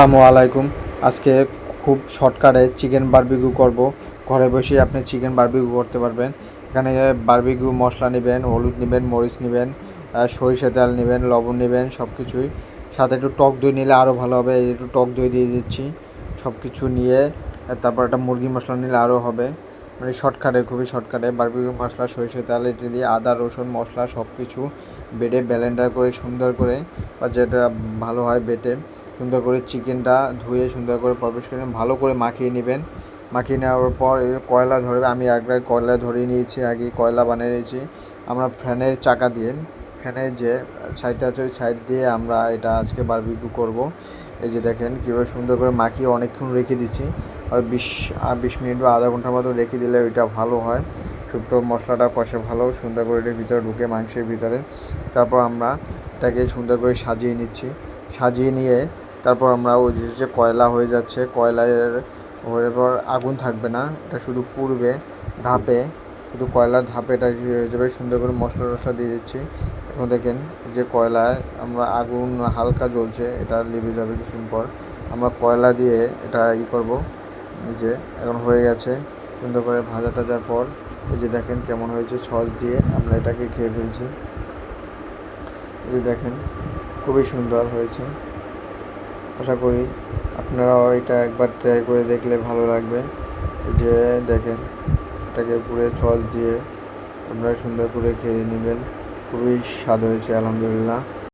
আসসালামু আলাইকুম। আজকে খুব শর্টকাটে চিকেন বারবিকিউ করব। ঘরে বসেই আপনি চিকেন বারবিকিউ করতে পারবেন। এখানে বারবিকিউ মশলা নেবেন, হলুদ নেবেন, মরিচ নেবেন, সরিষা তেল নেবেন, লবণ নেবেন, সব কিছুই। সাথে একটু টক দই নিলে আরও ভালো হবে। একটু টক দই দিয়ে দিচ্ছি। সব কিছু নিয়ে তারপর একটা মুরগি মশলা নিলে আরও হবে। মানে শর্টকাটে, খুবই শর্টকাটে বারবিকিউ মশলা, সরিষা তেল এটা দিয়ে আদা রসুন মশলা সব কিছু বেটে ব্লেন্ডার করে সুন্দর করে, বা যেটা ভালো হয় বেটে সুন্দর করে চিকেনটা ধুয়ে সুন্দর করে পরিষ্কার করে ভালো করে মাখিয়ে নেবেন। মাখিয়ে নেওয়ার পর কয়লা ধরবে। আমি একবার কয়লা ধরিয়ে নিয়েছি, আগে কয়লা বানিয়ে নিয়েছি। আমরা ফ্যানের চাকা দিয়ে, ফ্যানের যে সাইডটা আছে ওই সাইড দিয়ে আমরা এটা আজকে বারবিকিউ করব। এই যে দেখেন কীভাবে সুন্দর করে মাখিয়ে অনেকক্ষণ রেখে দিচ্ছি। আর 20 মিনিট বা আধা ঘন্টার মতো রেখে দিলে ওইটা ভালো হয়। শুকনো মশলাটা কষে ভালো সুন্দর করে এটার ভিতরে ঢুকে মাংসের ভিতরে। তারপর আমরা এটাকে সুন্দর করে সাজিয়ে নিচ্ছি। সাজিয়ে নিয়ে তারপর আমরা ওই যে কয়লা হয়ে যাচ্ছে, কয়লার হয়ে পর আগুন থাকবে না, এটা শুধু পুড়বে ধাপে, শুধু কয়লার ধাপে এটা হয়ে যাবে। সুন্দর করে মশলা টশলা দিয়ে দিচ্ছি। এখন দেখেন যে কয়লায় আমরা আগুন হালকা জ্বলছে, এটা লিভে যাবে কিছুক্ষণ পর। আমরা কয়লা দিয়ে এটা করবো। এই যে এখন হয়ে গেছে সুন্দর করে ভাজা টাজার পর এই যে দেখেন কেমন হয়েছে। সস দিয়ে আমরা এটাকে খেয়ে ফেলছি। এই যে দেখেন খুবই সুন্দর হয়েছে। আশা করি আপনারাও এটা একবার ট্রাই করে দেখলে ভালো লাগবে। এই যে দেখেন এটাকে পুরো সস দিয়ে আপনারা সুন্দর করে খেয়ে নেবেন। খুবই স্বাদ হয়েছে আলহামদুলিল্লাহ।